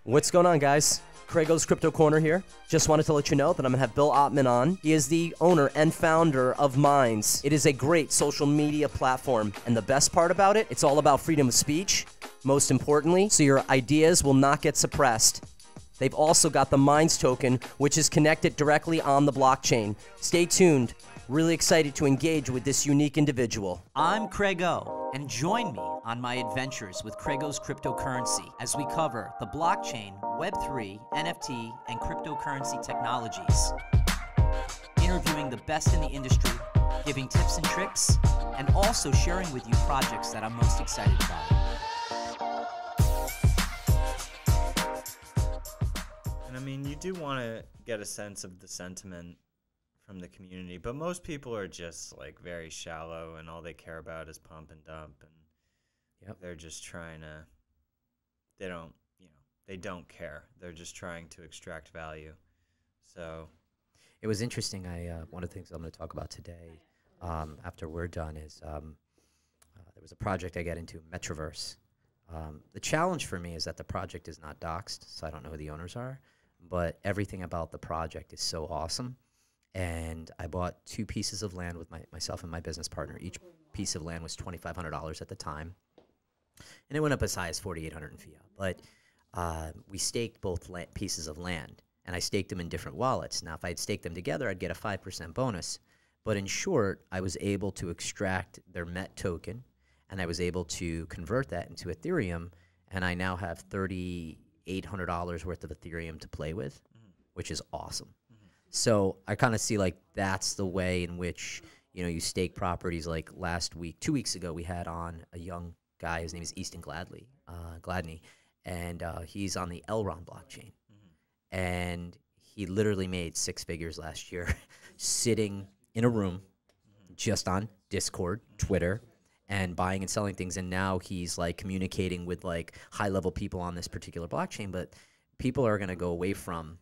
What's going on, guys? Craigo's Crypto Corner here. Just wanted to let you know that I'm going to have Bill Ottman on. He is the owner and founder of Minds. It is a great social media platform, and the best part about it, it's all about freedom of speech, most importantly, so your ideas will not get suppressed. They've also got the Minds token, which is connected directly on the blockchain. Stay tuned. Really excited to engage with this unique individual. I'm Craigo, and join me on my adventures with Craigo's Cryptocurrency as we cover the blockchain, Web3, NFT, and cryptocurrency technologies. Interviewing the best in the industry, giving tips and tricks, and also sharing with you projects that I'm most excited about. And I mean, you do want to get a sense of the sentiment from the community, but most people are just like very shallow, and all they care about is pump and dump, and they're just trying to, they don't care. They're just trying to extract value. So it was interesting. One of the things I'm going to talk about today, after we're done, is there was a project I got into, Metroverse. The challenge for me is that the project is not doxed, so I don't know who the owners are, but everything about the project is so awesome. And I bought 2 pieces of land with myself and my business partner. Each piece of land was $2,500 at the time. And it went up as high as $4,800 in fiat. But we staked both pieces of land, and I staked them in different wallets. Now, if I had staked them together, I'd get a 5% bonus. But in short, I was able to extract their MET token, and I was able to convert that into Ethereum, and I now have $3,800 worth of Ethereum to play with, which is awesome. So I kind of see like that's the way in which, you stake properties. Like last week, 2 weeks ago, we had on a young guy. His name is Easton Gladney, and he's on the Elrond blockchain. And he literally made 6 figures last year sitting in a room just on Discord, Twitter, and buying and selling things. And now he's like communicating with like high-level people on this particular blockchain. But people are going to go away from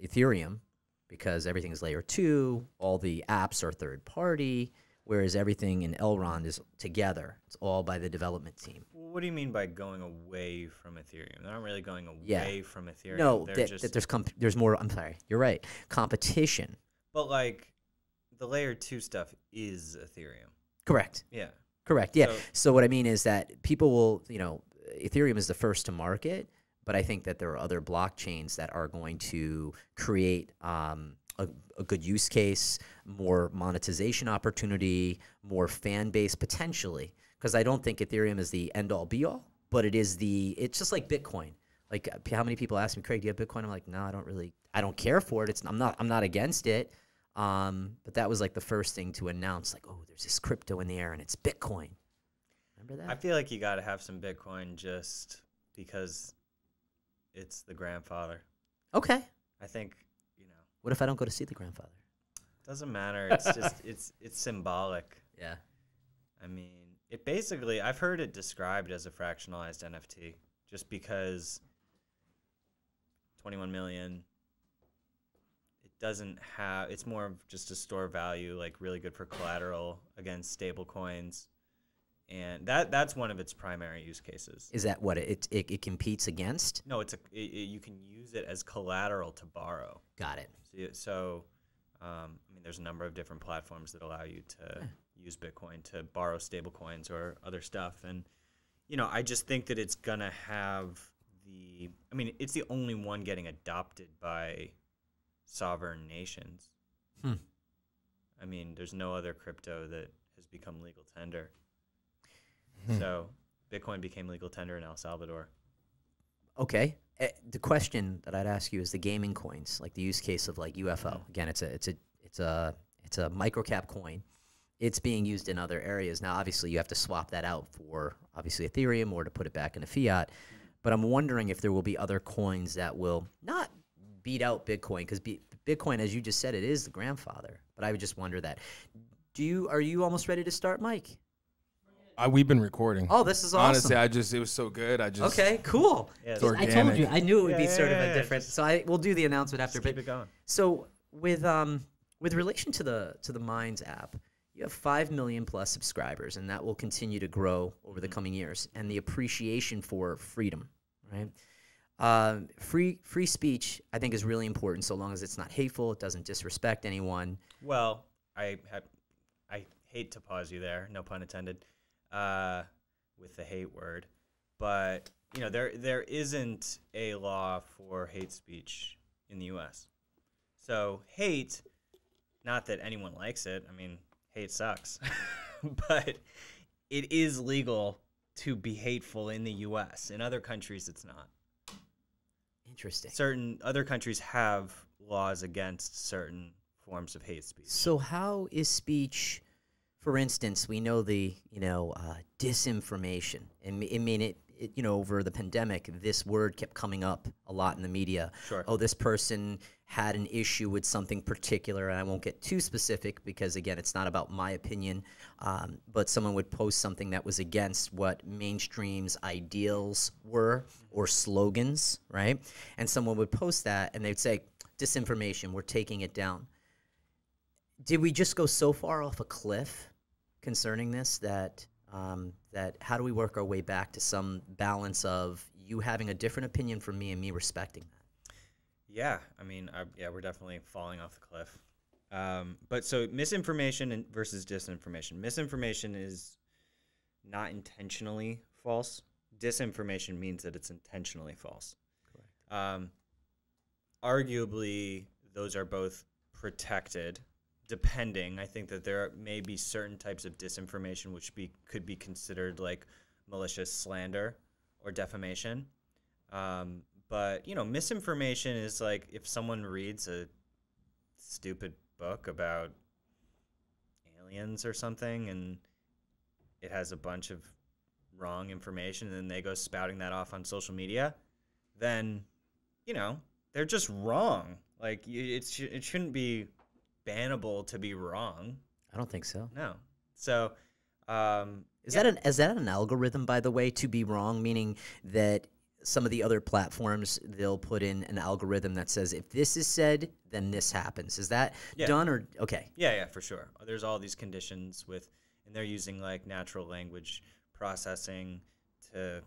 Ethereum because everything is layer 2, all the apps are third party, whereas everything in Elrond is together. It's all by the development team. Well, what do you mean by going away from Ethereum? They're not really going away from Ethereum. No, there's more. I'm sorry, you're right. Competition. But like the layer 2 stuff is Ethereum. Correct. Yeah. Correct. Yeah. So what I mean is that people will, Ethereum is the first to market. But I think that there are other blockchains that are going to create a good use case, more monetization opportunity, more fan base potentially. Because I don't think Ethereum is the end all be all, but it's just like Bitcoin. Like how many people ask me, Craig, do you have Bitcoin? I'm like, no, I don't care for it. I'm not against it. But that was like the first thing to announce, like, oh, there's this crypto in the air and it's Bitcoin. Remember that? I feel like you got to have some Bitcoin just because it's the grandfather. Okay. I think, What if I don't go to see the grandfather? Doesn't matter. It's just, it's symbolic. Yeah. I mean, it basically, I've heard it described as a fractionalized NFT just because 21 million, it doesn't have, it's more of just a store of value, like really good for collateral against stable coins. And that's one of its primary use cases. Is that what it competes against? No, you can use it as collateral to borrow. Got it. So I mean, there's a number of different platforms that allow you to use Bitcoin to borrow stable coins or other stuff. And, I just think that it's going to have it's the only one getting adopted by sovereign nations. I mean, there's no other crypto that has become legal tender. So Bitcoin became legal tender in El Salvador. Okay. The question that I'd ask you is the gaming coins, like the use case of like UFO. Again, it's a micro cap coin. It's being used in other areas. Now, obviously, you have to swap that out for obviously Ethereum or to put it back into fiat. But I'm wondering if there will be other coins that will not beat out Bitcoin, because Bitcoin, as you just said, it is the grandfather. But I would just wonder that. Are you almost ready to start, Mike? We've been recording. Oh, this is awesome. Honestly, it was so good. Okay, cool. Yeah, I told you, I knew it would be sort of a different. Just we'll do the announcement after. keep it going. So with relation to the Minds app, you have 5 million plus subscribers, and that will continue to grow over the coming years. And the appreciation for freedom, right? Free speech, I think, is really important so long as it's not hateful, it doesn't disrespect anyone. Well, I hate to pause you there, no pun intended, with the hate word, but you know there isn't a law for hate speech in the U.S. So hate, not that anyone likes it. I mean, hate sucks, but it is legal to be hateful in the U.S. In other countries, it's not. Interesting. Certain other countries have laws against certain forms of hate speech. So how is speech, for instance, we know the, disinformation. I mean, it, over the pandemic, this word kept coming up a lot in the media. Sure. Oh, this person had an issue with something particular, and I won't get too specific because, again, it's not about my opinion, but someone would post something that was against what mainstream's ideals were or slogans, right? And someone would post that, and they'd say, disinformation, we're taking it down. Did we just go so far off a cliff concerning this that how do we work our way back to some balance of you having a different opinion from me and me respecting that? Yeah, I mean, we're definitely falling off the cliff. But so misinformation versus disinformation. Misinformation is not intentionally false. Disinformation means that it's intentionally false. Correct. Arguably, those are both protected. Depending, I think that there may be certain types of disinformation which could be considered like malicious slander or defamation. But, misinformation is like if someone reads a stupid book about aliens or something and it has a bunch of wrong information and then they go spouting that off on social media, then, they're just wrong. Like, it shouldn't be bannable to be wrong. I don't think so. No. So, is that an algorithm, by the way, to be wrong? Meaning that some of the other platforms, they'll put in an algorithm that says if this is said, then this happens. Is that done or okay? Yeah, for sure. There's all these conditions and they're using like natural language processing to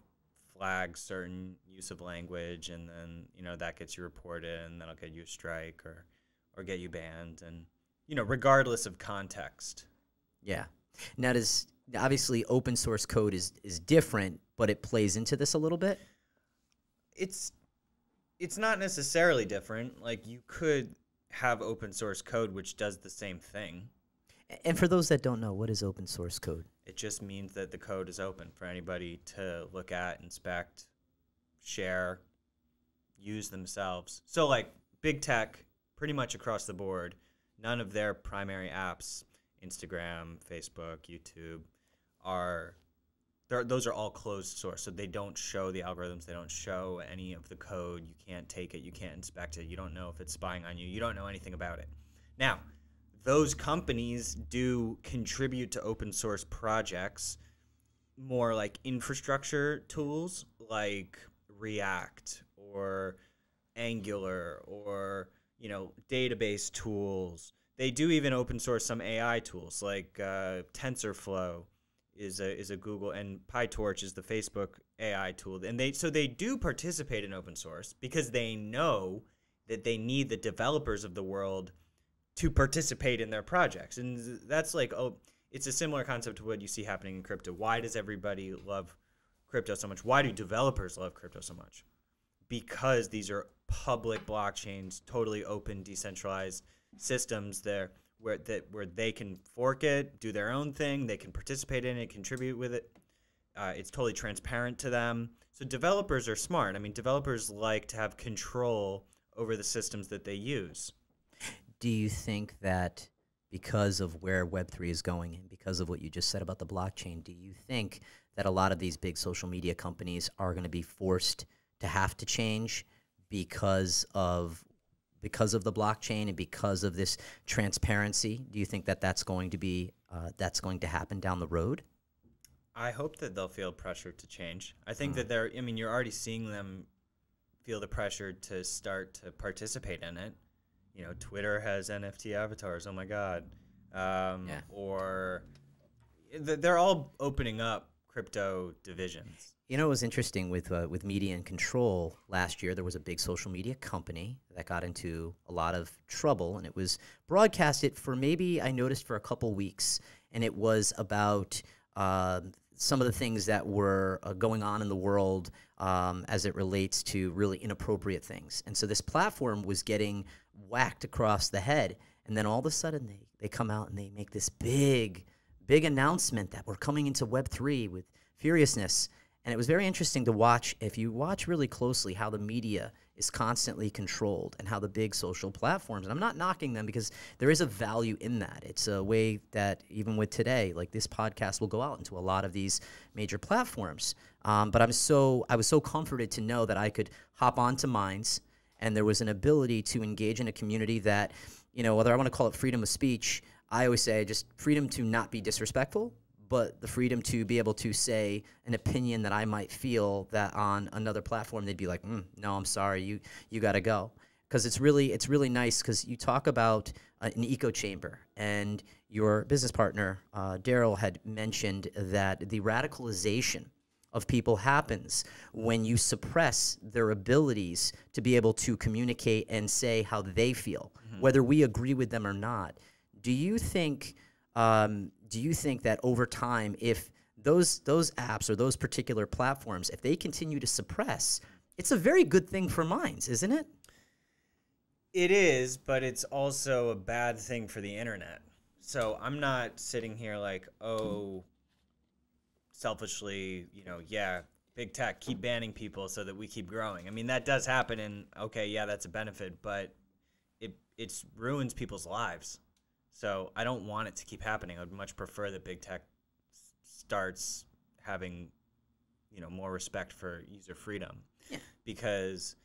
flag certain use of language, and then that gets you reported, and that'll get you a strike or get you banned, and regardless of context. Yeah. Now, obviously open source code is different, but it plays into this a little bit. It's not necessarily different. Like, you could have open source code which does the same thing. And for those that don't know, what is open source code? It just means that the code is open for anybody to look at, inspect, share, use themselves. So like big tech, pretty much across the board, none of their primary apps, Instagram, Facebook, YouTube, those are all closed source. So they don't show the algorithms. They don't show any of the code. You can't take it. You can't inspect it. You don't know if it's spying on you. You don't know anything about it. Now, those companies do contribute to open source projects, more like infrastructure tools like React or Angular or database tools. They do even open source some AI tools like TensorFlow is a Google, and PyTorch is the Facebook AI tool. And they do participate in open source because they know that they need the developers of the world to participate in their projects. And that's like, it's a similar concept to what you see happening in crypto. Why does everybody love crypto so much? Why do developers love crypto so much? Because these are public blockchains, totally open, decentralized systems there where they can fork it, do their own thing, they can participate in it, contribute with it. It's totally transparent to them. So developers are smart. I mean, developers like to have control over the systems that they use. Do you think that because of where Web3 is going and because of what you just said about the blockchain, do you think that a lot of these big social media companies are going to be forced to have to change because of the blockchain and because of this transparency? Do you think that that's going to happen down the road? I hope that they'll feel pressure to change. I think that you're already seeing them feel the pressure to start to participate in it. Twitter has NFT avatars. Oh my God. Or they're all opening up crypto divisions. You know, it was interesting with media and control last year. There was a big social media company that got into a lot of trouble, and it was broadcasted for maybe, I noticed, for a couple weeks, and it was about some of the things that were going on in the world as it relates to really inappropriate things. And so this platform was getting whacked across the head, and then all of a sudden they come out and they make this big announcement that we're coming into Web3 with furiousness. And it was very interesting to watch, if you watch really closely, how the media is constantly controlled and how the big social platforms, and I'm not knocking them because there is a value in that. It's a way that even with today, like this podcast will go out into a lot of these major platforms. But I was so comforted to know that I could hop onto Minds, and there was an ability to engage in a community that, you know, whether I want to call it freedom of speech, I always say just freedom to not be disrespectful, but the freedom to be able to say an opinion that I might feel that on another platform they'd be like, no, I'm sorry, you got to go. Because it's really nice, because you talk about an echo chamber, and your business partner, Daryl, had mentioned that the radicalization of people happens when you suppress their abilities to be able to communicate and say how they feel, whether we agree with them or not. Do you think that over time, if those apps or those particular platforms, if they continue to suppress, it's a very good thing for Minds, isn't it? It is, but it's also a bad thing for the internet. So I'm not sitting here like, oh, selfishly, you know, yeah, big tech, keep banning people so that we keep growing. I mean, that does happen, and okay, yeah, that's a benefit, but it ruins people's lives. So I don't want it to keep happening. I would much prefer that big tech starts having, you know, more respect for user freedom, because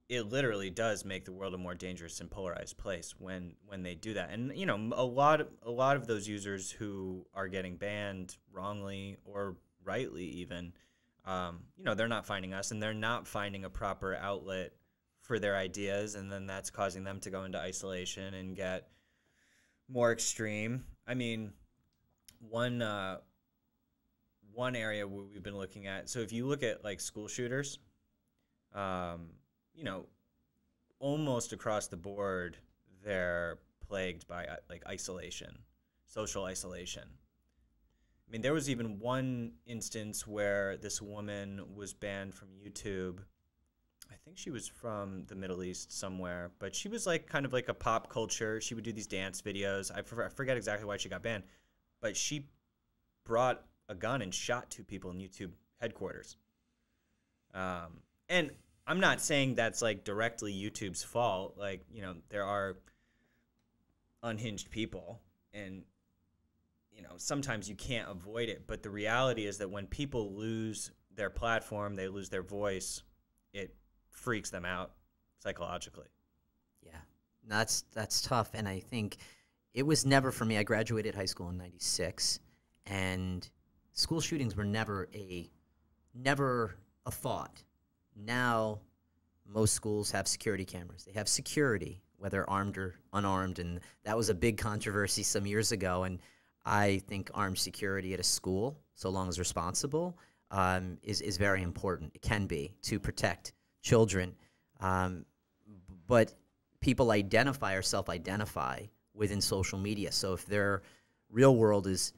it literally does make the world a more dangerous and polarized place when they do that. And you know, a lot of those users who are getting banned wrongly or rightly even, you know, they're not finding us, and they're not finding a proper outlet for their ideas, and then that's causing them to go into isolation and get more extreme. I mean, one area where we've been looking at, so if you look at like school shooters, you know, almost across the board, they're plagued by like isolation, social isolation. I mean, there was even one instance where this woman was banned from YouTube. I think she was from the Middle East somewhere, but she was like kind of like a pop culture. She would do these dance videos. I forget exactly why she got banned, but she brought a gun and shot 2 people in YouTube headquarters. And I'm not saying that's like directly YouTube's fault. Like, you know, there are unhinged people, and you know, sometimes you can't avoid it. But the reality is that when people lose their platform, they lose their voice, it freaks them out psychologically. Yeah, that's tough. And I think it was never for me. I graduated high school in '96, and school shootings were never a thought. Now, most schools have security cameras. They have security, whether armed or unarmed, and that was a big controversy some years ago. And I think armed security at a school, so long as responsible, is very important. It can be, to protect children. But people identify or self-identify within social media. So if their real world is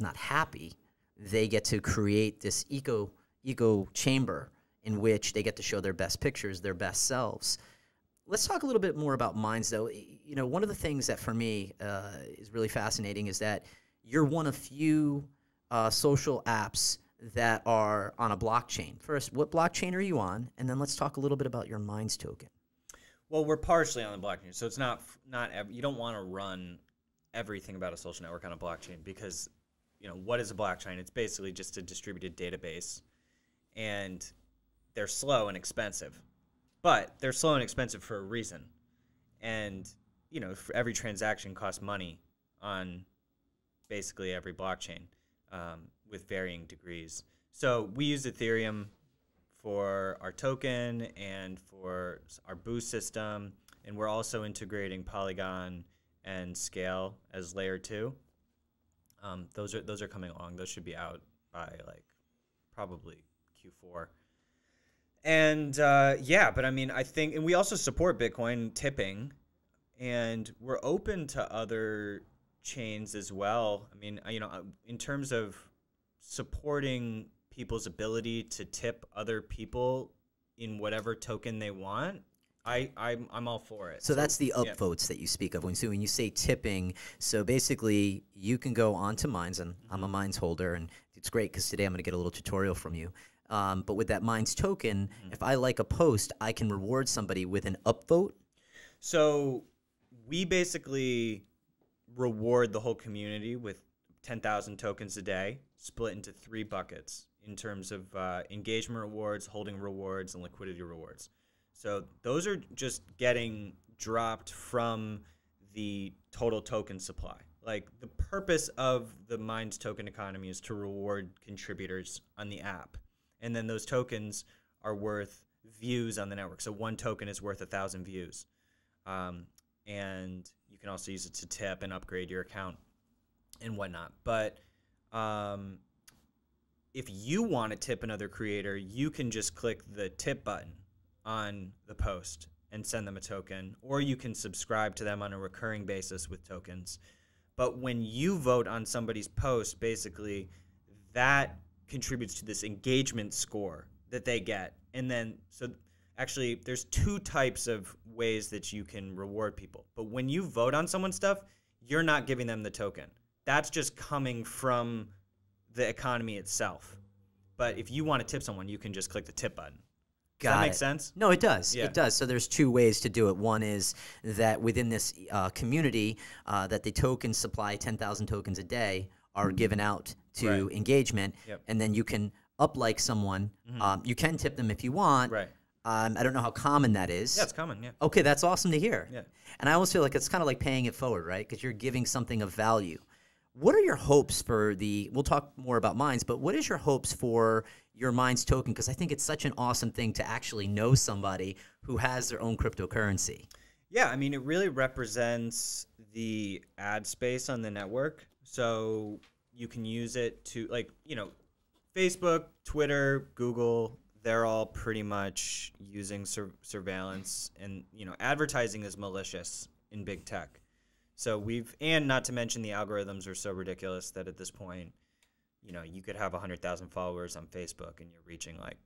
not happy, they get to create this echo chamber in which they get to show their best pictures, their best selves. Let's talk a little bit more about Minds, though. You know, one of the things that for me is really fascinating is that you're one of few social apps that are on a blockchain. First, what blockchain are you on? And then let's talk a little bit about your Minds token. Well, we're partially on the blockchain, so it's not you don't want to run everything about a social network on a blockchain, because, you know, what is a blockchain? It's basically just a distributed database, and they're slow and expensive. But they're slow and expensive for a reason. And, you know, for every transaction costs money on basically every blockchain, with varying degrees. So we use Ethereum for our token and for our boost system, and we're also integrating Polygon and Scale as layer 2. Those are coming along. Those should be out by like probably Q4. And yeah, but I mean, I think, and we also support Bitcoin tipping, and we're open to other chains as well. I mean, you know, in terms of supporting people's ability to tip other people in whatever token they want, I'm all for it. So that's the upvotes that you speak of. When you say tipping, so basically you can go onto Minds, and I'm a Minds holder, and it's great because today I'm going to get a little tutorial from you. But with that Minds token, if I like a post, I can reward somebody with an upvote. So we basically reward the whole community with 10,000 tokens a day, split into 3 buckets in terms of engagement rewards, holding rewards, and liquidity rewards. So those are just getting dropped from the total token supply. Like, the purpose of the Minds token economy is to reward contributors on the app. And then those tokens are worth views on the network. So 1 token is worth 1,000 views. And you can also use it to tip and upgrade your account and whatnot. But if you want to tip another creator, you can just click the tip button on the post and send them a token, or you can subscribe to them on a recurring basis with tokens. But when you vote on somebody's post, basically that contributes to this engagement score that they get. And then, so actually there's 2 types of ways that you can reward people. But when you vote on someone's stuff, you're not giving them the token. That's just coming from the economy itself. But if you want to tip someone, you can just click the tip button. Does that make sense? No, it does. Yeah. It does. So there's 2 ways to do it. One is that within this community, that the token supply, 10,000 tokens a day, are given out to engagement, and then you can up-like someone. You can tip them if you want. Right. I don't know how common that is. Yeah, it's common, yeah. Okay, that's awesome to hear. Yeah. And I always feel like it's kind of like paying it forward, right? Because you're giving something of value. What are your hopes for we'll talk more about Minds, but what is your hopes for your Minds token? Because I think it's such an awesome thing to actually know somebody who has their own cryptocurrency. Yeah, I mean, it really represents the ad space on the network. So you can use it to, like, you know, Facebook, Twitter, Google, they're all pretty much using surveillance, and, you know, advertising is malicious in big tech. So and not to mention the algorithms are so ridiculous that at this point, you know, you could have 100,000 followers on Facebook and you're reaching like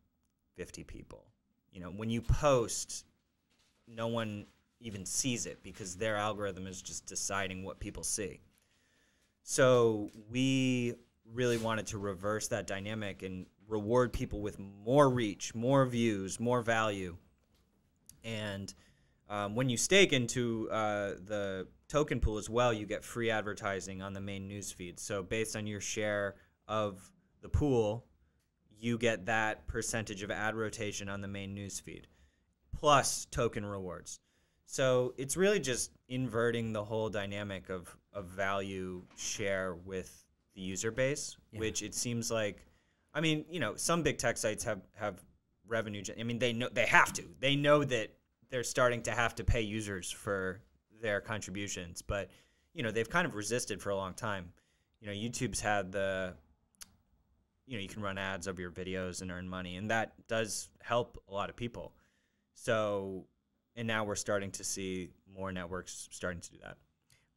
50 people. You know, when you post, no one even sees it because their algorithm is just deciding what people see. So we really wanted to reverse that dynamic and reward people with more reach, more views, more value. And when you stake into the token pool as well, you get free advertising on the main news feed. So based on your share of the pool, you get that percentage of ad rotation on the main news feed, plus token rewards. So it's really just inverting the whole dynamic of value share with the user base, which it seems like, I mean, you know, some big tech sites have revenue. I mean, they have to. They know that they're starting to have to pay users for their contributions, but, you know, they've kind of resisted for a long time. You know, YouTube's had you know, you can run ads over your videos and earn money, and that does help a lot of people. So, and now we're starting to see more networks starting to do that.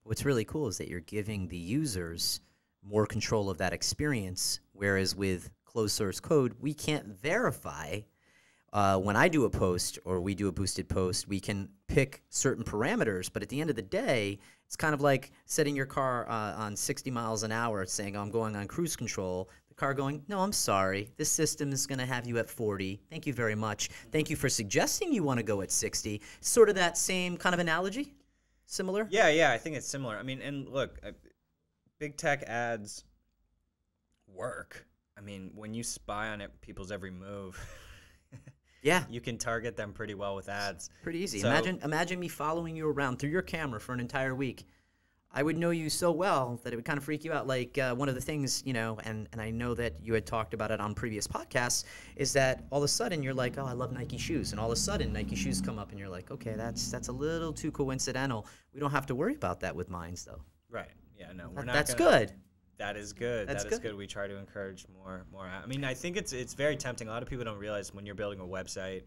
What's really cool is that you're giving the users more control of that experience, whereas with closed source code, we can't verify. When I do a post or we do a boosted post, we can pick certain parameters, but at the end of the day, it's kind of like setting your car on 60 miles an hour, saying, I'm going on cruise control. The car going, no, I'm sorry. This system is going to have you at 40. Thank you very much. Thank you for suggesting you want to go at 60. Sort of that same kind of analogy? Similar? Yeah, I think it's similar. I mean, and look, big tech ads work. I mean, when you spy on people's every move, yeah, you can target them pretty well with ads. Pretty easy. So, imagine me following you around through your camera for an entire week. I would know you so well that it would kind of freak you out. Like one of the things, you know, and I know that you had talked about it on previous podcasts, is that all of a sudden you're like, oh, I love Nike shoes. And all of a sudden Nike shoes come up and you're like, okay, that's a little too coincidental. We don't have to worry about that with Minds, though. Right. Yeah, no, we're That's not good. That is good. That's That is good. good. We try to encourage more. I mean, I think it's very tempting. A lot of people don't realize when you're building a website,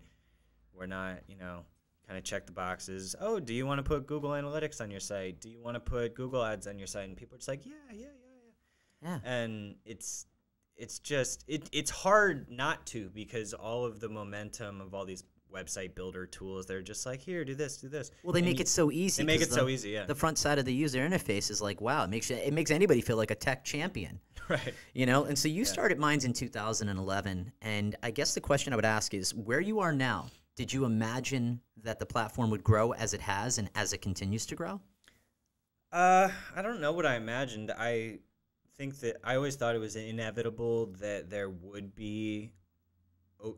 we're not, kind of check the boxes. Oh, do you want to put Google Analytics on your site? Do you want to put Google Ads on your site? And people are just like, yeah. And it's just it's hard not to, because all of the momentum of all these website builder tools, they're just like, here, do this. Well, they make it so easy. They make 'cause it so easy, yeah. The front side of the user interface is like, wow, it makes anybody feel like a tech champion. Right. And so you started Minds in 2011, and I guess the question I would ask is, where you are now, did you imagine that the platform would grow as it has and as it continues to grow? I don't know what I imagined. I think that I always thought it was inevitable that there would be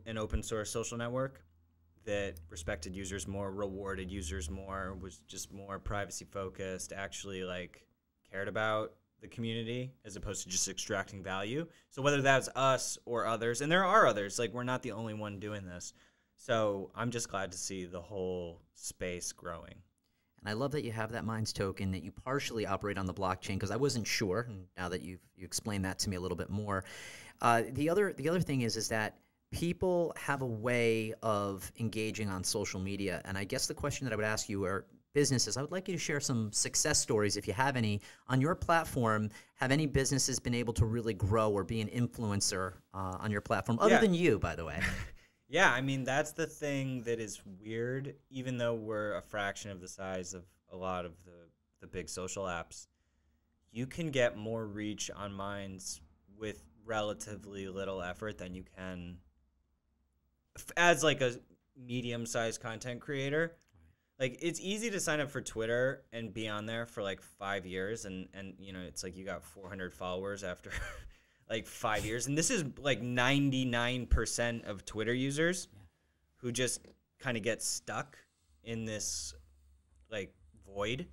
an open source social network that respected users more, rewarded users more, was just more privacy focused, actually like cared about the community as opposed to just extracting value. So whether that's us or others, and there are others, like we're not the only one doing this. So I'm just glad to see the whole space growing. And I love that you have that Minds token, that you partially operate on the blockchain, because I wasn't sure, and now that you explained that to me a little bit more. The other thing is that people have a way of engaging on social media, and I guess the question that I would ask you are businesses. I would like you to share some success stories, if you have any, on your platform. Have any businesses been able to really grow or be an influencer on your platform, other than you, by the way? Yeah, I mean, that's the thing that is weird. Even though we're a fraction of the size of a lot of the big social apps, you can get more reach on Minds with relatively little effort than you can as like a medium-sized content creator. Like, it's easy to sign up for Twitter and be on there for like 5 years, and it's like you got 400 followers after like 5 years. And this is like 99% of Twitter users who just kind of get stuck in this like void.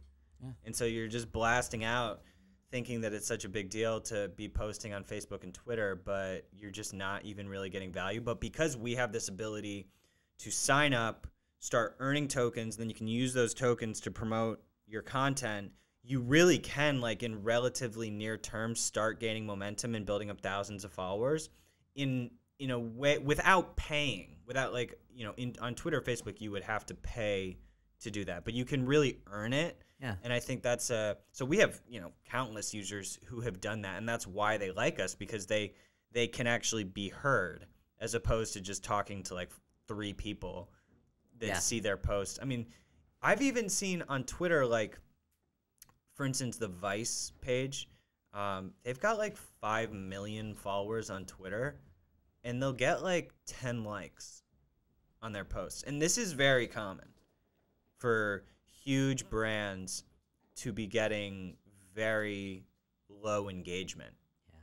And so you're just blasting out thinking that it's such a big deal to be posting on Facebook and Twitter, but you're just not even really getting value. But because we have this ability to sign up, start earning tokens, then you can use those tokens to promote your content, you really can, like, in relatively near term, start gaining momentum and building up thousands of followers in a way without paying. Without, like, on Twitter, Facebook, you would have to pay to do that, but you can really earn it. Yeah. And I think that's so we have, countless users who have done that, and that's why they like us, because they can actually be heard, as opposed to just talking to like 3 people that see their post. I mean, I've even seen on Twitter, like, for instance, the Vice page, they've got like 5 million followers on Twitter, and they'll get like 10 likes on their posts. And this is very common for huge brands to be getting very low engagement. Yeah.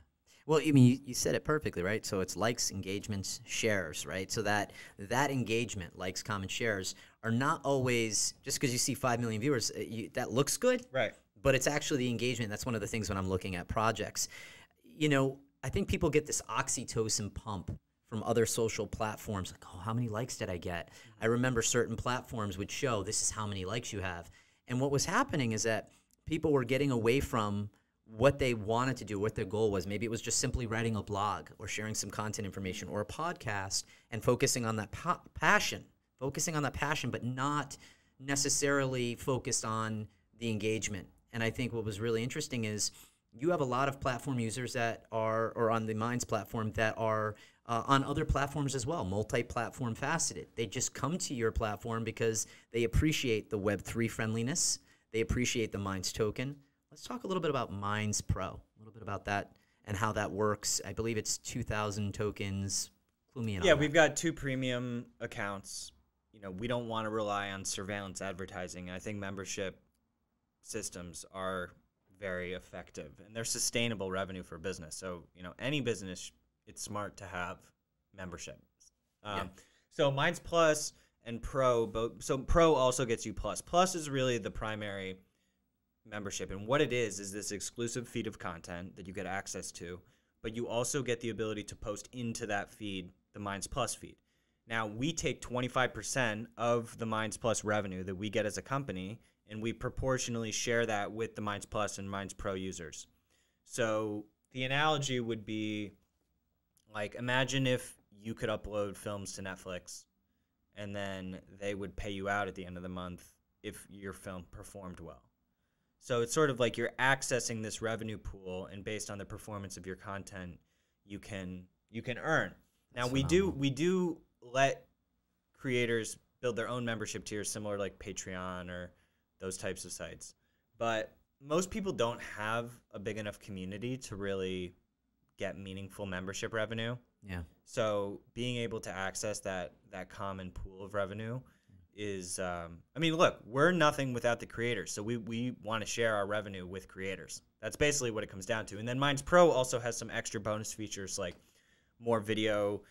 Well, I mean, you said it perfectly, right? So it's likes, engagements, shares, right? So that engagement, likes, comments, shares, are not always, just because you see 5 million viewers, that looks good. Right. But it's actually the engagement. That's one of the things when I'm looking at projects. I think people get this oxytocin pump from other social platforms, like, oh, how many likes did I get? I remember certain platforms would show, this is how many likes you have. And what was happening is that people were getting away from what they wanted to do, what their goal was. Maybe it was just simply writing a blog or sharing some content information or a podcast, and focusing on that passion, but not necessarily focused on the engagement. And I think what was really interesting is you have a lot of platform users that are, or on the Minds platform, that are on other platforms as well, multi-platform faceted. They just come to your platform because they appreciate the Web3 friendliness. They appreciate the Minds token. Let's talk a little bit about Minds Pro, a little bit about that and how that works. I believe it's 2,000 tokens. Clue me in on that. We've got 2 premium accounts. We don't want to rely on surveillance advertising. I think membership systems are very effective, and they're sustainable revenue for business. So, any business, it's smart to have membership. So Minds Plus and Pro, so Pro also gets you Plus. Plus is really the primary membership, and what it is this exclusive feed of content that you get access to, but you also get the ability to post into that feed, the Minds Plus feed. Now, we take 25% of the Minds Plus revenue that we get as a company, and we proportionally share that with the Minds Plus and Minds Pro users. So the analogy would be like, imagine if you could upload films to Netflix and then they would pay you out at the end of the month if your film performed well. So it's sort of like you're accessing this revenue pool, and based on the performance of your content, you can earn. Now we do let creators build their own membership tiers, similar like Patreon or those types of sites. But most people don't have a big enough community to really get meaningful membership revenue. Yeah. So being able to access that common pool of revenue is, I mean, look, we're nothing without the creators. So we want to share our revenue with creators. That's basically what it comes down to. And then Minds Pro also has some extra bonus features like more video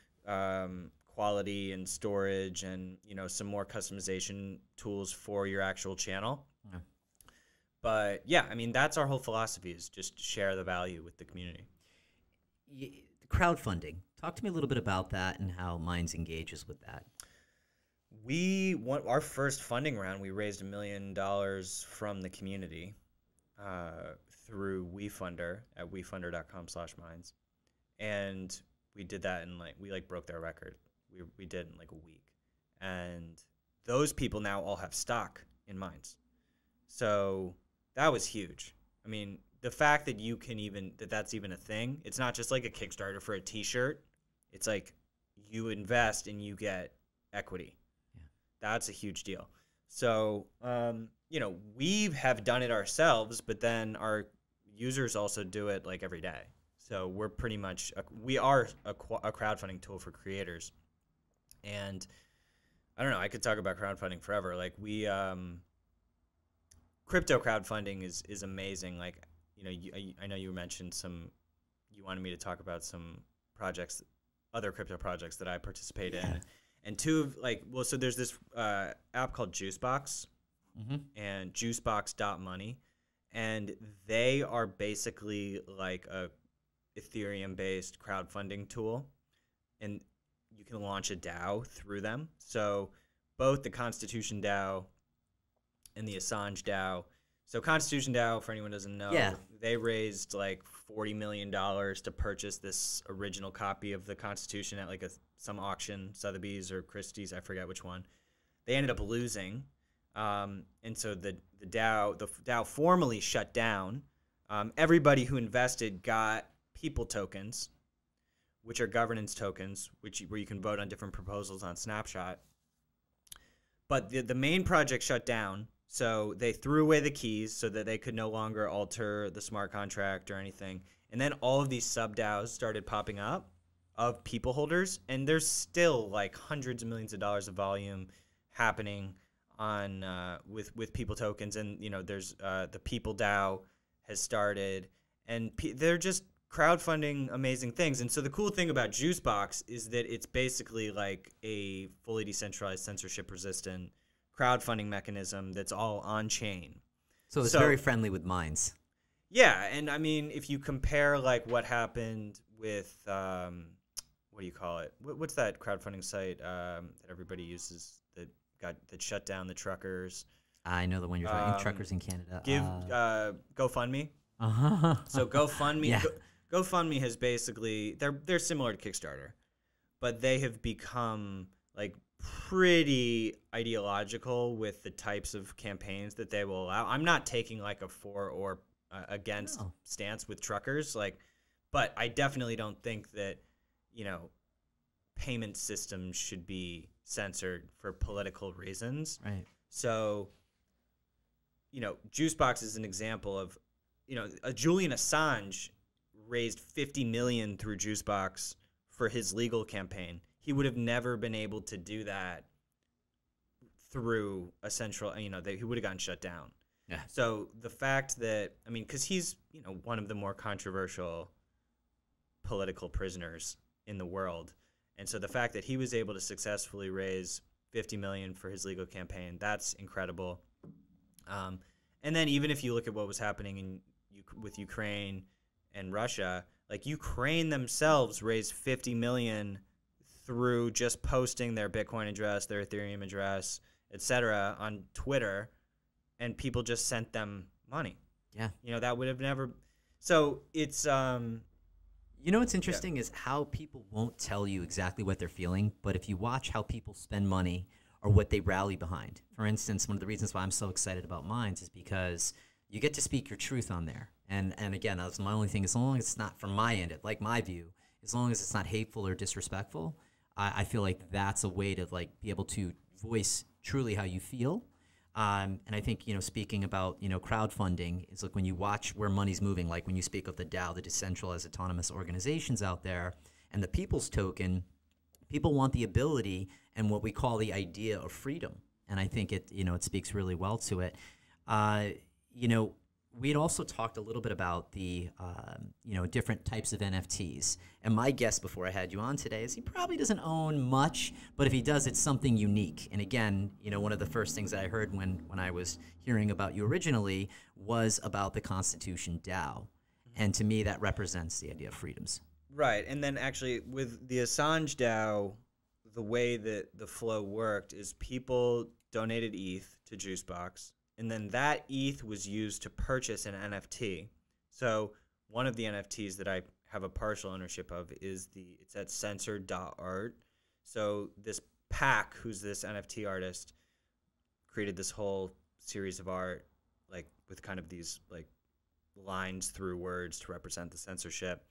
quality and storage, and some more customization tools for your actual channel. Yeah. But yeah, I mean, that's our whole philosophy, is just share the value with the community. Crowdfunding. Talk to me a little bit about that and how Minds engages with that. Our first funding round, we raised $1 million from the community through WeFunder at wefunder.com/minds. And we did that in we broke their record. We did in like a week. And those people now all have stock in Minds. So that was huge. I mean, the fact that you can that's even a thing, it's not just like a Kickstarter for a t-shirt. It's like you invest and you get equity. Yeah. That's a huge deal. So, we have done it ourselves, but then our users also do it like every day. So we're pretty much, we are a crowdfunding tool for creators. And I don't know, I could talk about crowdfunding forever. Like crypto crowdfunding is amazing. Like, I know you mentioned you wanted me to talk about some projects, other crypto projects that I participate in. And so there's this app called Juicebox and juicebox.money. And they are basically like a Ethereum-based crowdfunding tool. And you can launch a DAO through them. So both the Constitution DAO and the Assange DAO. So Constitution DAO, for anyone who doesn't know, they raised like $40 million to purchase this original copy of the Constitution at like some auction, Sotheby's or Christie's, I forget which one. They ended up losing, and so the DAO formally shut down. Everybody who invested got people tokens, which are governance tokens, where you can vote on different proposals on Snapshot. But the main project shut down. So they threw away the keys so that they could no longer alter the smart contract or anything. And then all of these sub-DAOs started popping up of people holders, and there's still like hundreds of millions of dollars of volume happening on with people tokens. And there's the People DAO has started, and they're just crowdfunding amazing things. And so the cool thing about Juicebox is that it's basically like a fully decentralized, censorship-resistant crowdfunding mechanism that's all on chain. So it's very friendly with Minds. Yeah, and I mean, if you compare like what happened with what do you call it? What's that crowdfunding site that everybody uses that shut down the truckers? I know the one you're talking. Truckers in Canada. GoFundMe. So GoFundMe. GoFundMe has basically they're similar to Kickstarter, but they have become like pretty ideological with the types of campaigns that they will allow. I'm not taking like a for or against stance with truckers, but I definitely don't think that payment systems should be censored for political reasons. Right. So Juicebox is an example of Julian Assange raised $50 million through Juicebox for his legal campaign. He would have never been able to do that through a central, he would have gotten shut down. Yeah. So the fact that, because he's, one of the more controversial political prisoners in the world. And so the fact that he was able to successfully raise $50 million for his legal campaign, that's incredible. And then even if you look at what was happening with Ukraine and Russia, like Ukraine themselves raised $50 million through just posting their Bitcoin address, their Ethereum address, etc. on Twitter, and people just sent them money. Yeah. That would have never. So it's You know what's interesting is how people won't tell you exactly what they're feeling, but if you watch how people spend money or what they rally behind. For instance, one of the reasons why I'm so excited about Minds is because you get to speak your truth on there. And again, that's my only thing. As long as it's not from my end, like my view, as long as it's not hateful or disrespectful, I feel like that's a way to like be able to voice truly how you feel. And I think, speaking about, crowdfunding, it's like when you watch where money's moving, like when you speak of the DAO, the decentralized autonomous organizations out there, and the People's Token, people want the ability and what we call the idea of freedom. And I think it speaks really well to it. We had also talked a little bit about the, different types of NFTs. And my guess before I had you on today is he probably doesn't own much, but if he does, it's something unique. And again, one of the first things that I heard when I was hearing about you originally was about the Constitution DAO. And to me, that represents the idea of freedoms. Right. And then actually with the Assange DAO, the way that the flow worked is people donated ETH to Juicebox. And then that ETH was used to purchase an NFT. So one of the NFTs that I have a partial ownership of is it's at censored.art. So this Pac, who's this NFT artist, created this whole series of art, like with kind of these like lines through words to represent the censorship.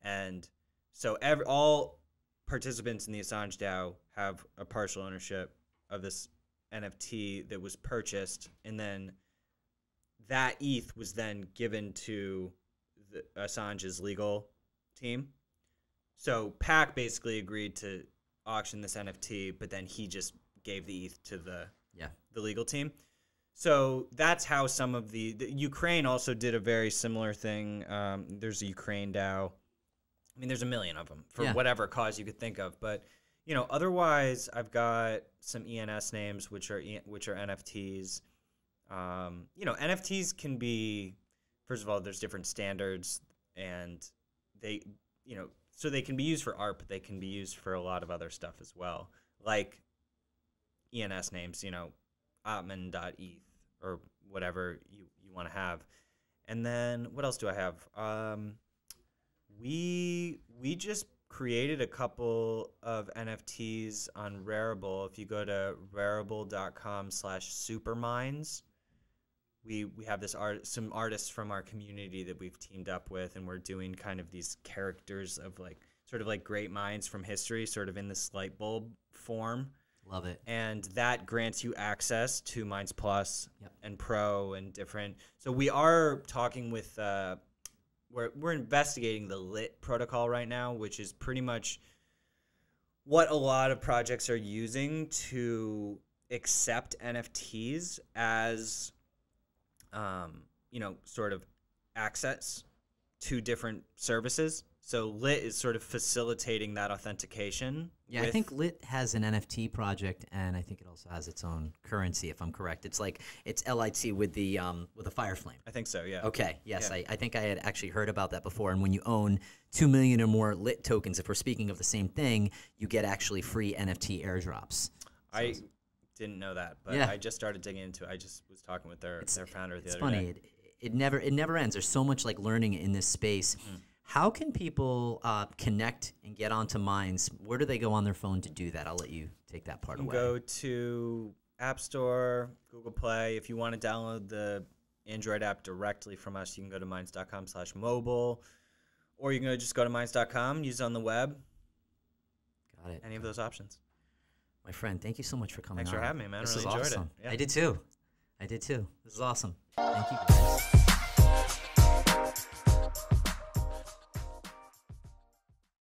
And so all participants in the Assange DAO have a partial ownership of this NFT that was purchased, and then that ETH was then given to Assange's legal team. So Pac basically agreed to auction this NFT, but then he just gave the ETH to the legal team. So that's how some of the Ukraine also did a very similar thing. There's a Ukraine DAO. I mean, there's a million of them for whatever cause you could think of, but otherwise, I've got some ENS names, which are NFTs. NFTs can be, first of all, there's different standards, and they, so they can be used for art, but they can be used for a lot of other stuff as well, like ENS names, Ottman.eth or whatever you want to have. And then what else do I have? We just created a couple of NFTs on Rarible. If you go to rarible.com/superminds, we have some artists from our community that we've teamed up with, and we're doing kind of these characters of sort of like great minds from history, sort of in this light bulb form. Love it. And that grants you access to Minds Plus and Pro and different. So we are talking with we're investigating the Lit protocol right now, which is pretty much what a lot of projects are using to accept NFTs as, sort of access to different services. So Lit is sort of facilitating that authentication. Yeah, I think Lit has an NFT project, and I think it also has its own currency, if I'm correct. It's LIT with a fire flame. I think so, yeah. Okay, yes, Yeah. I think I had actually heard about that before. And when you own 2 million or more Lit tokens, if we're speaking of the same thing, you get actually free NFT airdrops. I didn't know that, but I just started digging into it. I just was talking with their founder the other day. It's funny. It never ends. There's so much like learning in this space. Mm-hmm. How can people connect and get onto Minds? Where do they go on their phone to do that? I'll let you take that part away. Go to App Store, Google Play. If you want to download the Android app directly from us, you can go to minds.com/mobile, or you can just go to minds.com, use it on the web. Got it. Any of those options. My friend, thank you so much for coming on. Thanks for having me, man. This I really is enjoyed awesome. it. Yeah. I did too. This is awesome. Thank you, guys.